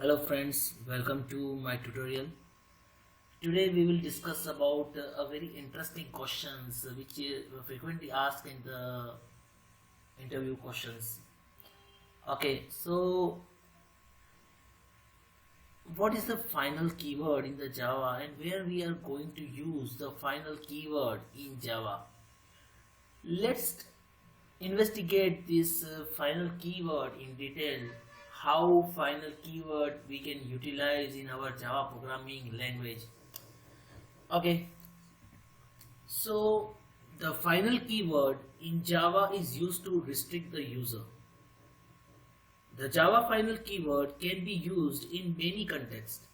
Hello friends, welcome to my tutorial. Today we will discuss about a very interesting questions which is frequently asked in the interview questions. Okay, so what is the final keyword in the Java and where we are going to use the final keyword in Java? Let's investigate this final keyword in detail, how final keyword we can utilize in our Java programming language. Okay, so the final keyword in Java is used to restrict the user. The Java final keyword can be used in many contexts.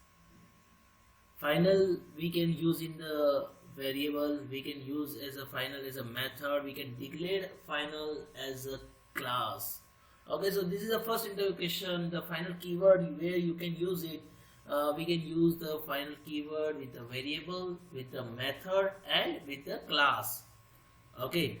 Final we can use in the variable, we can use as a final as a method, we can declare final as a class. Okay, so this is the first interview question, the final keyword where you can use it. We can use the final keyword with the variable, with the method and with the class. Okay,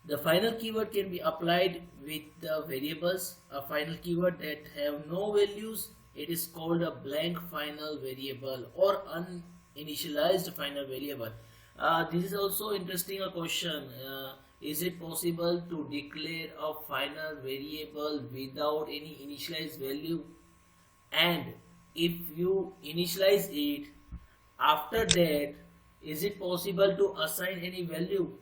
the final keyword can be applied with the variables. A final keyword that have no values, it is called a blank final variable or uninitialized final variable. This is also interesting a question. Is it possible to declare a final variable without any initialized value? And if you initialize it, after that, is it possible to assign any value?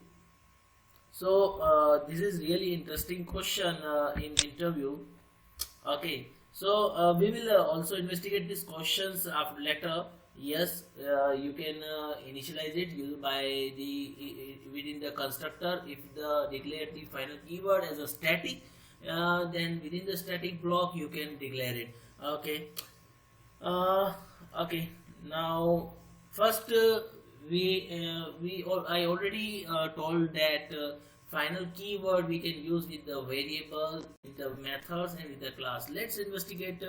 So this is really interesting question in interview. Okay, so we will also investigate these questions after later. Yes, you can initialize it by the within the constructor. If the declare the final keyword as a static, then within the static block you can declare it. Okay, uh, okay. Now first I already told that final keyword we can use with the variable, with the methods and with the class. Let's investigate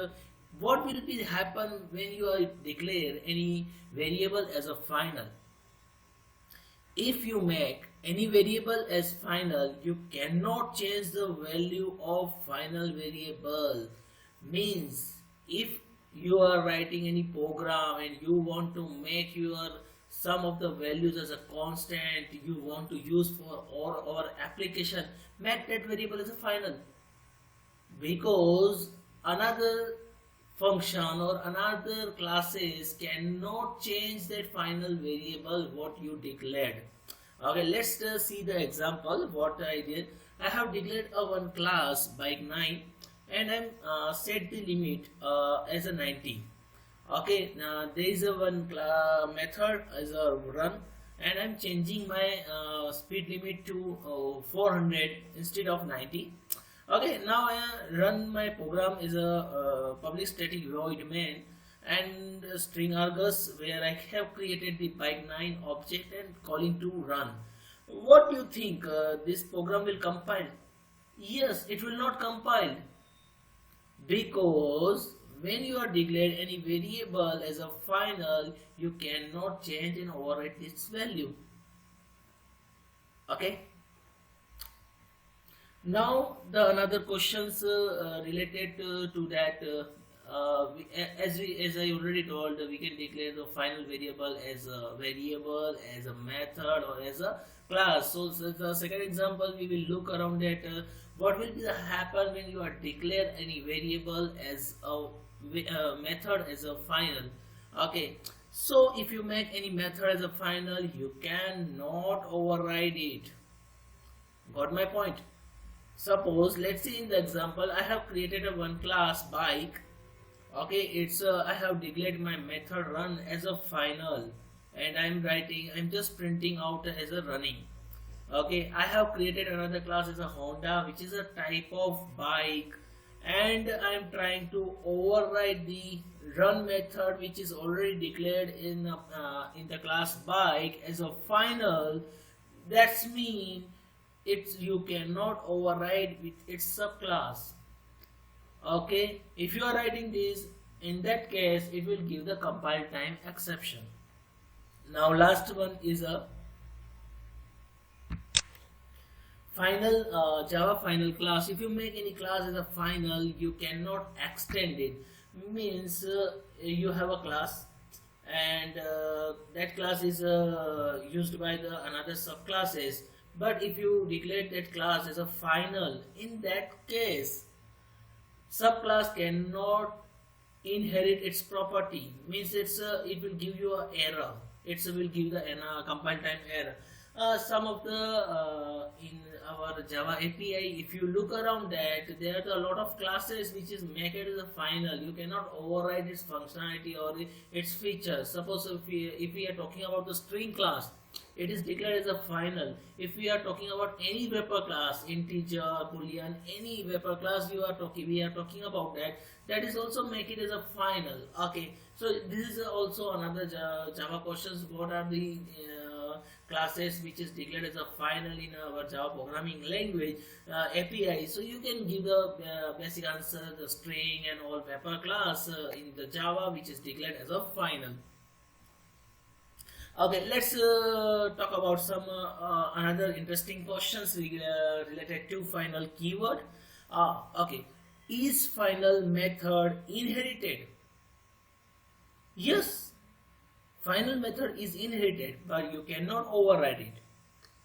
what will be happen when you declare any variable as a final. If you make any variable as final, you cannot change the value of final variable. Means if you are writing any program and you want to make your some of the values as a constant you want to use for or application, make that variable as a final, because another function or another classes cannot change that final variable what you declared. Okay, let's see the example what I did. I have declared a one class bike9 and I'm set the limit as a 90. Okay, now there is a one method as a run and I'm changing my speed limit to 400 instead of 90. Okay, now I run my program is a public static void main and string argus where I have created the bike9 object and calling to run. What do you think this program will compile? Yes, it will not compile, because when you are declared any variable as a final, you cannot change and override its value. Okay. Now the another questions related to that. As I already told, we can declare the final variable, as a method, or as a class. So the second example we will look around that. What will be the happen when you are declare any variable as a method as a final? Okay, so if you make any method as a final, you cannot override it. Got my point? Suppose, let's see in the example, I have created a one class bike. Okay, it's I have declared my method run as a final and I'm just printing out as a running. Okay, I have created another class as a Honda, which is a type of bike, and I'm trying to override the run method which is already declared in the class bike as a final. That's mean it's you cannot override with its subclass. Okay, if you are writing this, in that case it will give the compile time exception. Now last one is a final Java final class. If you make any class as a final, you cannot extend it. Means you have a class, and that class is used by the another subclasses. But if you declare that class as a final, in that case subclass cannot inherit its property. Means it will give you a error. It will give the compile time error. Some of the in our Java API, if you look around that, there are a lot of classes which is make it as a final. You cannot override its functionality or its features. Suppose if we are talking about the string class, it is declared as a final. If we are talking about any wrapper class, integer, boolean, any wrapper class we are talking about that, that is also make it as a final. Okay, so this is also another Java questions. What are the classes which is declared as a final in our Java programming language API? So you can give the basic answer, the string and all wrapper class in the Java which is declared as a final. Okay, let's talk about some another interesting questions related to final keyword. Okay, is final method inherited? Yes, final method is inherited, but you cannot override it.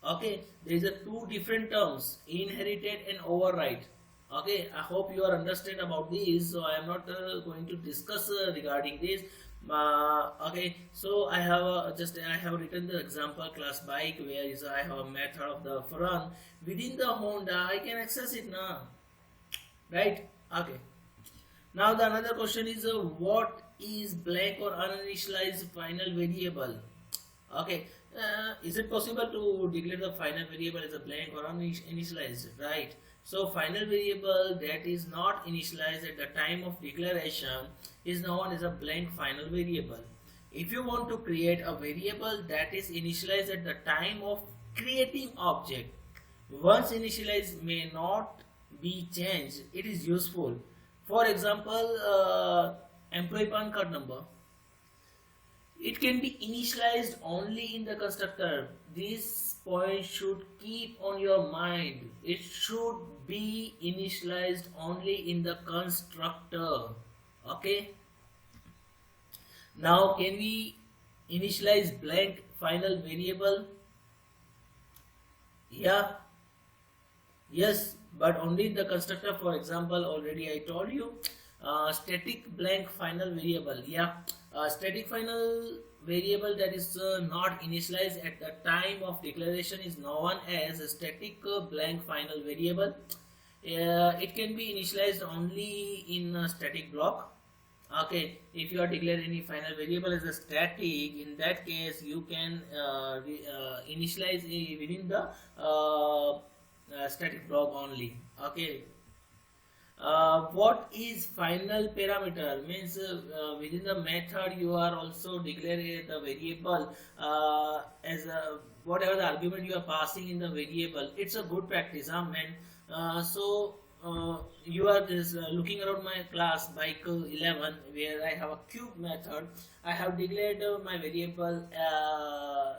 Okay, there is a two different terms, inherited and override. Okay, I hope you are understand about this, so I am not going to discuss regarding this. Okay, so I have written the example class bike where is I have a method of the run within the Honda. I can access it now, right? Okay, now the another question is what is blank or uninitialized final variable? Okay, is it possible to declare the final variable as a blank or uninitialized? Right. So final variable that is not initialized at the time of declaration is known as a blank final variable. If you want to create a variable that is initialized at the time of creating object, once initialized may not be changed, it is useful. For example, employee PAN card number. It can be initialized only in the constructor. This point should keep on your mind. It should be initialized only in the constructor. Okay. Now can we initialize blank final variable? Yeah. Yes, but only in the constructor. For example, already I told you static blank final variable. Yeah, static final variable that is not initialized at the time of declaration is known as a static blank final variable. It can be initialized only in a static block. Okay, if you are declaring any final variable as a static, in that case you can initialize within the static block only. Okay. What is final parameter? Means within the method you are also declaring the variable as a, whatever the argument you are passing in the variable. It's a good practice, man. You are just looking around my class bike 11 where I have a cube method. I have declared my variable,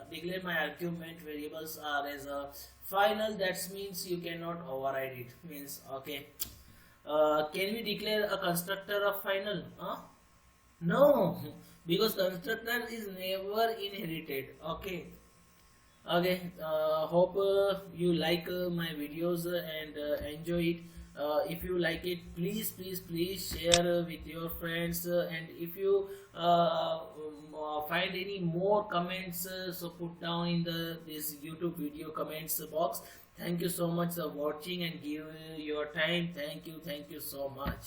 declared my argument variables are as a final. That means you cannot override it. Means okay. Can we declare a constructor of final? No, because constructor is never inherited. Okay. Okay. Hope you like my videos and enjoy it. If you like it, please share with your friends. And if you find any more comments, so put down in this YouTube video comments box. Thank you so much for watching and give your time. Thank you so much.